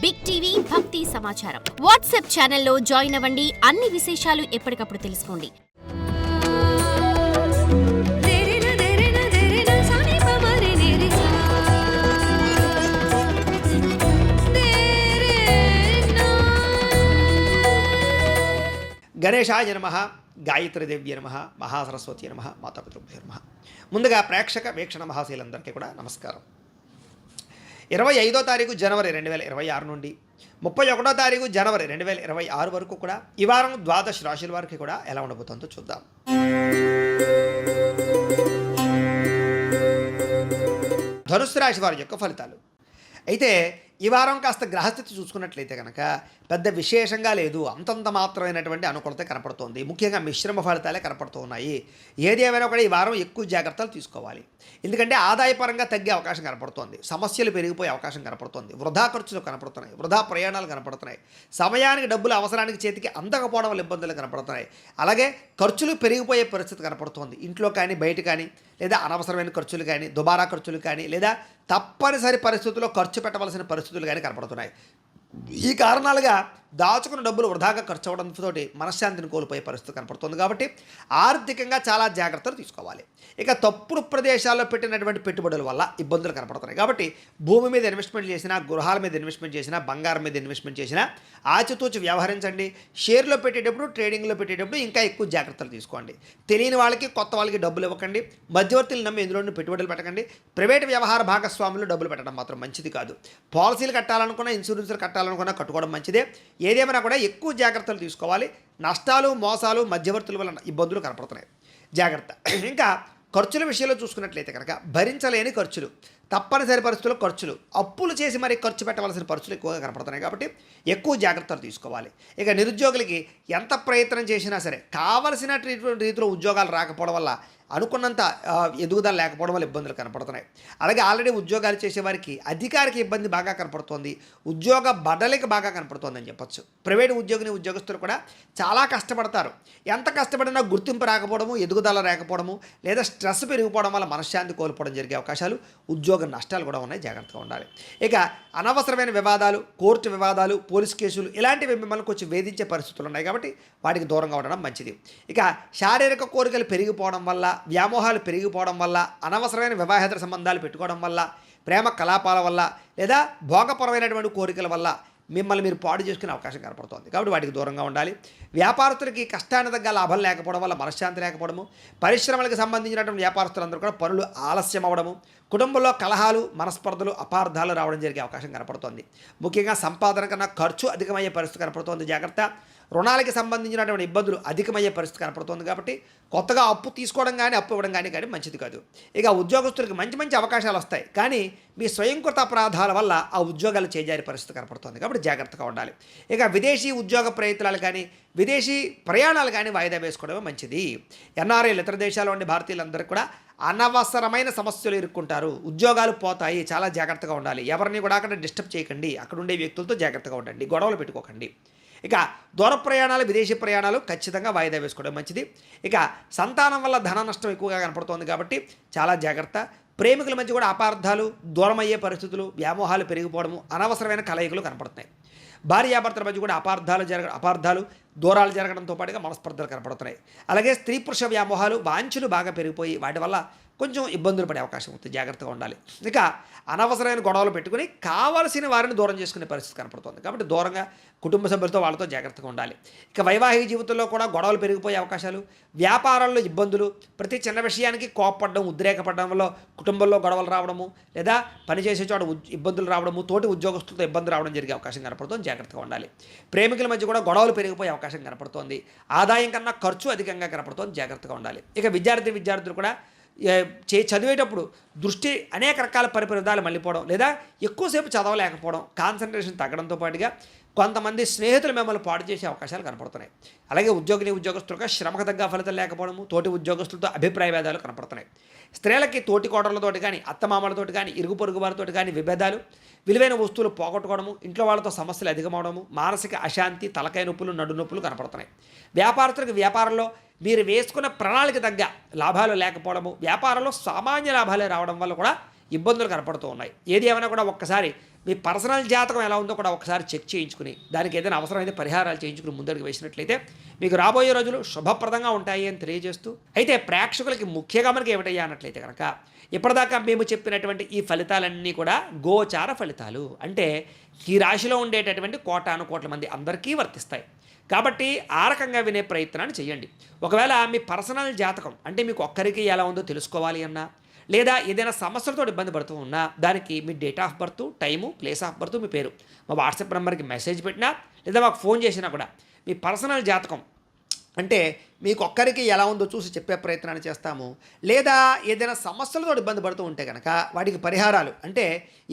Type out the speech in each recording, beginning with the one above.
Big TV భక్తి సమాచారం WhatsApp ఛానల్లో జాయిన్ అవ్వండి. అన్ని విశేషాలు ఎప్పటికప్పుడు తెలుసుకోండి. గణేశాయ నమః, గాయత్రీదేవ్య నమః, మహాసరస్వతి నమః, మాతాపితృభ్యో నమః. ముందుగా ప్రేక్షక వీక్షణ మహాశీలందరికీ కూడా నమస్కారం. 25వ తారీఖు జనవరి 2026 నుండి 31వ తారీఖు జనవరి 2026 వరకు కూడా ఈ వారం ద్వాదశ రాశుల వారికి కూడా ఎలా ఉండబోతుందో చూద్దాం. ధనుస్సు రాశి వారి యొక్క ఫలితాలు. అయితే ఈ వారం కాస్త గ్రహస్థితి చూసుకున్నట్లయితే కనుక పెద్ద విశేషంగా లేదు, అంతంత మాత్రమైనటువంటి అనుకూలత కనపడుతోంది. ముఖ్యంగా మిశ్రమ ఫలితాలే కనపడుతూ ఉన్నాయి. ఏది ఏమైనా కూడా ఈ వారం ఎక్కువ జాగ్రత్తలు తీసుకోవాలి. ఎందుకంటే ఆదాయపరంగా తగ్గే అవకాశం కనపడుతోంది, సమస్యలు పెరిగిపోయే అవకాశం కనపడుతోంది, వృధా ఖర్చులు కనపడుతున్నాయి, వృధా ప్రయాణాలు కనపడుతున్నాయి, సమయానికి డబ్బులు అవసరానికి చేతికి అందకపోవడం వల్ల ఇబ్బందులు కనపడుతున్నాయి. అలాగే ఖర్చులు పెరిగిపోయే పరిస్థితి కనపడుతోంది. ఇంట్లో కానీ బయట కానీ, లేదా అనవసరమైన ఖర్చులు కానీ, దుబారా ఖర్చులు కానీ, లేదా తప్పనిసరి పరిస్థితుల్లో ఖర్చు పెట్టవలసిన పరిస్థితులు కానీ కనపడుతున్నాయి. ఈ కారణాలుగా దాచుకున్న డబ్బులు వృధాగా ఖర్చు అవడంతో మనశ్శాంతిని కోల్పోయే పరిస్థితి కనపడుతుంది. కాబట్టి ఆర్థికంగా చాలా జాగ్రత్తలు తీసుకోవాలి. ఇక తప్పుడు ప్రదేశాల్లో పెట్టినటువంటి పెట్టుబడుల వల్ల ఇబ్బందులు కనపడుతున్నాయి. కాబట్టి భూమి మీద ఇన్వెస్ట్మెంట్ చేసినా, గృహాల మీద ఇన్వెస్ట్మెంట్ చేసినా, బంగారం మీద ఇన్వెస్ట్మెంట్ చేసినా ఆచితూచి వ్యవహరించండి. షేర్లో పెట్టేటప్పుడు, ట్రేడింగ్లో పెట్టేటప్పుడు ఇంకా ఎక్కువ జాగ్రత్తలు తీసుకోండి. తెలియని వాళ్ళకి, కొత్త వాళ్ళకి డబ్బులు ఇవ్వకండి. మధ్యవర్తులు నమ్మి ఇందులో పెట్టుబడులు పెట్టకండి. ప్రైవేట్ వ్యవహార భాగస్వాములు డబ్బులు పెట్టడం మాత్రం మంచిది కాదు. పాలసీలు కట్టాలనుకున్నా, ఇన్సూరెన్స్లు కట్టాలనుకున్నా కట్టుకోవడం మంచిదే. ఏదేమైనా కూడా ఎక్కువ జాగ్రత్తలు తీసుకోవాలి. నష్టాలు, మోసాలు, మధ్యవర్తుల వల్ల ఇబ్బందులు కనపడుతున్నాయి. జాగ్రత్త. ఇంకా ఖర్చుల విషయంలో చూసుకున్నట్లయితే కనుక భరించలేని ఖర్చులు, తప్పనిసరి పరిస్థితుల్లో ఖర్చులు, అప్పులు చేసి మరి ఖర్చు పెట్టవలసిన పరిస్థితులు ఎక్కువగా కనపడుతున్నాయి. కాబట్టి ఎక్కువ జాగ్రత్తలు తీసుకోవాలి. ఇక నిరుద్యోగులకి ఎంత ప్రయత్నం చేసినా సరే కావలసిన రీతిలో ఉద్యోగాలు రాకపోవడం వల్ల, అనుకున్నంత ఎదుగుదల లేకపోవడం వల్ల ఇబ్బందులు కనపడుతున్నాయి. అలాగే ఆల్రెడీ ఉద్యోగాలు చేసేవారికి అధికారికి ఇబ్బంది బాగా కనపడుతోంది, ఉద్యోగ బడలికి బాగా కనపడుతోందని చెప్పొచ్చు. ప్రైవేటు ఉద్యోగస్తులు కూడా చాలా కష్టపడతారు. ఎంత కష్టపడినా గుర్తింపు రాకపోవడము, ఎదుగుదల రాకపోవడము, లేదా స్ట్రెస్ పెరిగిపోవడం వల్ల మనశ్శాంతి కోల్పోవడం జరిగే అవకాశాలు, ఉద్యోగ నష్టాలు కూడా ఉన్నాయి. జాగ్రత్తగా ఉండాలి. ఇక అనవసరమైన వివాదాలు, కోర్టు వివాదాలు, పోలీస్ కేసులు ఇలాంటివి మిమ్మల్ని కొంచెం వేధించే పరిస్థితులు ఉన్నాయి. కాబట్టి వాటికి దూరంగా ఉండడం మంచిది. ఇక శారీరక కోరికలు పెరిగిపోవడం వల్ల, వ్యామోహాలు పెరిగిపోవడం వల్ల, అనవసరమైన వివాహేతర సంబంధాలు పెట్టుకోవడం వల్ల, ప్రేమ కలాపాల వల్ల, లేదా భోగపరమైనటువంటి కోరికల వల్ల మిమ్మల్ని మీరు పాడు చేసుకునే అవకాశం కనపడుతుంది. కాబట్టి వాటికి దూరంగా ఉండాలి. వ్యాపారస్తులకి కష్టాన్ని తగ్గ లాభం లేకపోవడం వల్ల మనశ్శాంతి లేకపోవడము, పరిశ్రమలకు సంబంధించినటువంటి వ్యాపారస్తులందరూ కూడా పనులు ఆలస్యం అవ్వడము, కుటుంబంలో కలహాలు, మనస్పర్ధలు, అపార్థాలు రావడం జరిగే అవకాశం కనపడుతుంది. ముఖ్యంగా సంపాదన కన్నా ఖర్చు అధికమయ్యే పరిస్థితి కనపడుతుంది. జాగ్రత్త. రుణాలకి సంబంధించినటువంటి ఇబ్బందులు అధికమయ్యే పరిస్థితి కనపడుతుంది. కాబట్టి కొత్తగా అప్పు తీసుకోవడం కానీ, అప్పు ఇవ్వడం కానీ మంచిది కాదు. ఇక ఉద్యోగస్తులకు మంచి అవకాశాలు వస్తాయి, కానీ మీ స్వయంకృత అపరాధాల వల్ల ఆ ఉద్యోగాలు చేజారే పరిస్థితి కనపడుతుంది. కాబట్టి జాగ్రత్తగా ఉండాలి. ఇక విదేశీ ఉద్యోగ ప్రయత్నాలు కానీ, విదేశీ ప్రయాణాలు కానీ వాయిదా వేసుకోవడమే మంచిది. ఎన్ఆర్ఐలు, ఇతర దేశాల్లో ఉండే భారతీయులందరూ కూడా అనవసరమైన సమస్యలు ఇరుక్కుంటారు, ఉద్యోగాలు పోతాయి. చాలా జాగ్రత్తగా ఉండాలి. ఎవరిని కూడా అక్కడ డిస్టర్బ్ చేయకండి. అక్కడ ఉండే వ్యక్తులతో జాగ్రత్తగా ఉండండి, గొడవలు పెట్టుకోకండి. ఇక దూర ప్రయాణాలు, విదేశీ ప్రయాణాలు ఖచ్చితంగా వాయిదా వేసుకోవడం మంచిది. ఇక సంతానం వల్ల ధన నష్టం ఎక్కువగా కనపడుతోంది. కాబట్టి చాలా జాగ్రత్త. ప్రేమికుల మధ్య కూడా అపార్థాలు, దూరమయ్యే పరిస్థితులు, వ్యామోహాలు పెరిగిపోవడము, అనవసరమైన కలయికలు కనపడుతున్నాయి. భార్యాభర్తల మధ్య కూడా అపార్థాలు, దూరాలు జరగడంతో పాటుగా మనస్పర్ధలు కనపడుతున్నాయి. అలాగే స్త్రీ పురుష వ్యామోహాలు, వాంఛలు బాగా పెరిగిపోయి వాటి వల్ల కొంచెం ఇబ్బందులు పడే అవకాశం ఉంటుంది. జాగ్రత్తగా ఉండాలి. ఇక అనవసరమైన గొడవలు పెట్టుకుని కావాల్సిన వారిని దూరం చేసుకునే పరిస్థితి కనపడుతుంది. కాబట్టి దూరంగా కుటుంబ సభ్యులతో వాళ్ళతో జాగ్రత్తగా ఉండాలి. ఇక వైవాహిక జీవితంలో కూడా గొడవలు పెరిగిపోయే అవకాశాలు, వ్యాపారాల్లో ఇబ్బందులు, ప్రతి చిన్న విషయానికి కోపపడడం, ఉద్రేకపడడం వల్ల కుటుంబంలో గొడవలు రావడము, లేదా పనిచేసే చోట ఇబ్బందులు రావడము, తోటి ఉద్యోగస్తులతో ఇబ్బంది రావడం జరిగే అవకాశం కనపడుతుంది. జాగ్రత్తగా ఉండాలి. ప్రేమికుల మధ్య కూడా గొడవలు పెరిగిపోయే అవకాశం కనపడుతోంది. ఆదాయం కన్నా ఖర్చు అధికంగా కనపడుతుంది. జాగ్రత్తగా ఉండాలి. ఇక విద్యార్థులు కూడా చదివేటప్పుడు దృష్టి అనేక రకాల పరిపరిధాలు మళ్ళీపోవడం, లేదా ఎక్కువసేపు చదవలేకపోవడం, కాన్సన్ట్రేషన్ తగ్గడంతో పాటుగా కొంతమంది స్నేహితులు మిమ్మల్ని పాడు చేసే అవకాశాలు కనపడుతున్నాయి. అలాగే ఉద్యోగస్తులుగా శ్రమకు తగ్గ ఫలితం లేకపోవడము, తోటి ఉద్యోగస్తులతో అభిప్రాయ భేదాలు కనపడుతున్నాయి. స్త్రీలకి తోటి కోడళ్లతోటి కానీ, అత్తమామలతోటి కానీ, ఇరుగు పొరుగు వారితో కానీ విభేదాలు, విలువైన వస్తువులు పోగొట్టుకోవడము, ఇంట్లో వాళ్ళతో సమస్యలు అధికమవడము, మానసిక అశాంతి, తలకాయ నొప్పులు, నడు నొప్పులు కనపడుతున్నాయి. వ్యాపారస్తులకు వ్యాపారంలో మీరు వేసుకున్న ప్రణాళిక తగ్గ లాభాలు లేకపోవడము, వ్యాపారంలో సామాన్య లాభాలే రావడం వల్ల కూడా ఇబ్బందులు కనపడుతూ ఉన్నాయి. ఏది ఏమైనా కూడా ఒక్కసారి మీ పర్సనల్ జాతకం ఎలా ఉందో కూడా ఒకసారి చెక్ చేయించుకుని దానికి ఏదైనా అవసరమైతే పరిహారాలు చేయించుకుని ముందడుగు వేసినట్లయితే మీకు రాబోయే రోజులు శుభప్రదంగా ఉంటాయి అని తెలియజేస్తూ, అయితే ప్రేక్షకులకి ముఖ్యంగా మనకి ఏమిటయ్యా అన్నట్లయితే కనుక ఇప్పటిదాకా మేము చెప్పినటువంటి ఈ ఫలితాలన్నీ కూడా గోచార ఫలితాలు, అంటే ఈ రాశిలో ఉండేటటువంటి కోటాను కోట్ల మంది అందరికీ వర్తిస్తాయి. కాబట్టి ఆ రకంగా వినే ప్రయత్నాన్ని చేయండి. ఒకవేళ మీ పర్సనల్ జాతకం అంటే మీకు ఒక్కరికి ఎలా ఉందో తెలుసుకోవాలి అన్నా, లేదా ఏదైనా సమస్యలతో ఇబ్బంది పడుతూ ఉన్నా దానికి మీ date of birth, time, place of birth, మీ పేరు మా వాట్సాప్ నెంబర్కి మెసేజ్ పెట్టినా లేదా మాకు ఫోన్ చేసినా కూడా మీ పర్సనల్ జాతకం అంటే మీకు ఒక్కరికి ఎలా ఉందో చూసి చెప్పే ప్రయత్నాన్ని చేస్తాము. లేదా ఏదైనా సమస్యలతో ఇబ్బంది పడుతూ ఉంటే కనుక వాటికి పరిహారాలు అంటే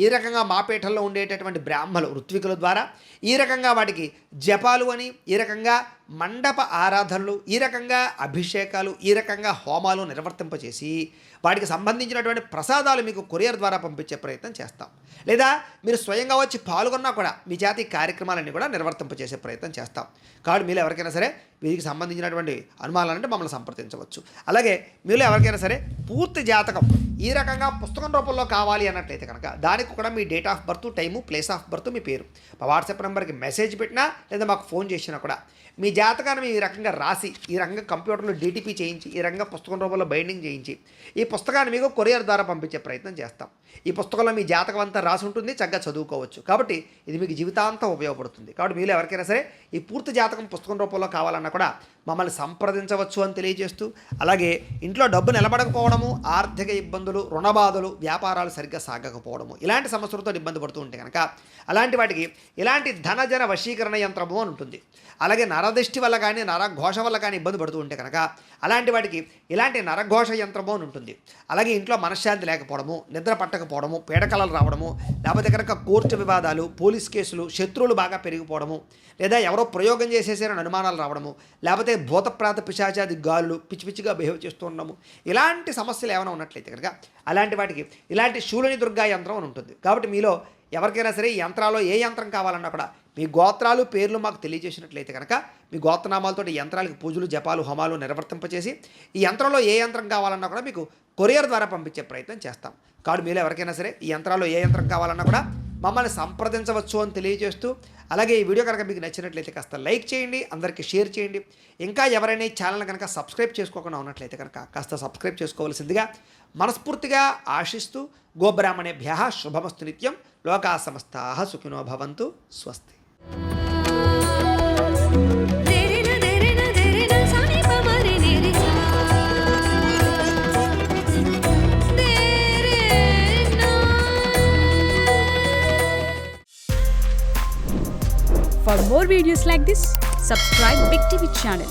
ఈ రకంగా మా పీఠంలో ఉండేటటువంటి బ్రాహ్మలు ఋత్వికుల ద్వారా ఈ రకంగా వాటికి జపాలు అని, ఈ రకంగా మండప ఆరాధనలు, ఈ రకంగా అభిషేకాలు, ఈ రకంగా హోమాలు నిర్వర్తింపచేసి వాటికి సంబంధించినటువంటి ప్రసాదాలు మీకు కొరియర్ ద్వారా పంపించే ప్రయత్నం చేస్తాం. లేదా మీరు స్వయంగా వచ్చి పాల్గొన్నా కూడా మీ చేత ఈ కార్యక్రమాలన్నీ కూడా నిర్వర్తింపచేసే ప్రయత్నం చేస్తాం. కాబట్టి మీరు ఎవరికైనా సరే వీరికి సంబంధించినటువంటి అనుమానాలంటే మమ్మల్ని సంప్రదించవచ్చు. అలాగే మీరు ఎవరికైనా సరే పూర్తి జాతకం ఈ రకంగా పుస్తకం రూపంలో కావాలి అన్నట్లయితే కనుక దానికి కూడా మీ date of birth, time, place of birth, మీ పేరు మా వాట్సాప్ నెంబర్కి మెసేజ్ పెట్టినా లేదా మాకు ఫోన్ చేసినా కూడా మీ జాతకాన్ని ఈ రకంగా రాసి ఈ రకంగా కంప్యూటర్లో DTP చేయించి ఈ రకంగా పుస్తకం రూపంలో బైండింగ్ చేయించి ఈ పుస్తకాన్ని మీకు కొరియర్ ద్వారా పంపించే ప్రయత్నం చేస్తాం. ఈ పుస్తకంలో మీ జాతకం అంతా రాసి ఉంటుంది, చక్కగా చదువుకోవచ్చు. కాబట్టి ఇది మీకు జీవితాంతం ఉపయోగపడుతుంది. కాబట్టి మీరు ఎవరికైనా సరే ఈ పూర్తి జాతకం పుస్తకం రూపంలో కావాలన్నా కూడా మమ్మల్ని సంప్రదించవచ్చు అని తెలియజేస్తూ, అలాగే ఇంట్లో డబ్బు నిలబడకపోవడము, ఆర్థిక ఇబ్బందులు, రుణబాధలు, వ్యాపారాలు సరిగ్గా సాగకపోవడము ఇలాంటి సమస్యలతో ఇబ్బంది పడుతూ ఉంటే కనుక అలాంటి వాటికి ఇలాంటి ధనజన వశీకరణ యంత్రము అని ఉంటుంది. అలాగే నరదృష్టి వల్ల కానీ నరఘోష వల్ల కానీ ఇబ్బంది పడుతూ ఉంటే కనుక అలాంటి వాటికి ఇలాంటి నరఘోష యంత్రము అని ఉంటుంది. అలాగే ఇంట్లో మనశ్శాంతి లేకపోవడము, నిద్ర పట్టకపోవడము, పీడకలలు రావడము, లేకపోతే కనుక కోర్టు వివాదాలు, పోలీస్ కేసులు, శత్రువులు బాగా పెరిగిపోవడము, లేదా ఎవరో ప్రయోగం చేసేసారని అనుమానాలు రావడము, లేకపోతే భూతప్రాత పిశాచాది గాలులు పిచ్చి పిచ్చిగా బిహేవ్ చేస్తూ ఉండడము ఇలాంటి సమస్యలు ఏమైనా ఉన్నట్లయితే కనుక అలాంటి వాటికి ఇలాంటి శూలిని దుర్గా యంత్రం అని ఉంటుంది. కాబట్టి మీలో ఎవరికైనా సరే ఈ యంత్రాల్లో ఏ యంత్రం కావాలన్నా కూడా మీ గోత్రాలు, పేర్లు మాకు తెలియజేసినట్లయితే కనుక మీ గోత్రనామాలతో ఈ యంత్రాలకి పూజలు, జపాలు, హోమాలు నిర్వర్తింపచేసి ఈ యంత్రంలో ఏ యంత్రం కావాలన్నా కూడా మీకు కొరియర్ ద్వారా పంపించే ప్రయత్నం చేస్తాం. కాబట్టి మీలో ఎవరికైనా సరే ఈ యంత్రాల్లో ఏ యంత్రం కావాలన్నా కూడా మమ్మల్ని సంప్రదించవచ్చు అని తెలియజేస్తూ, అలాగే ఈ వీడియో కనుక మీకు నచ్చినట్లయితే కాస్త లైక్ చేయండి, అందరికీ షేర్ చేయండి. ఇంకా ఎవరైనా ఈ ఛానల్ కనుక సబ్స్క్రైబ్ చేసుకోకుండా ఉన్నట్లయితే కనుక కాస్త సబ్స్క్రైబ్ చేసుకోవాల్సిందిగా మనస్ఫూర్తిగా ఆశిస్తూ, గోబ్రాహ్మణేభ్యః శుభమస్తు నిత్యం, లోకా సమస్తాః సుఖినో భవంతు, స్వస్తి. For more videos like this, subscribe Big TV channel.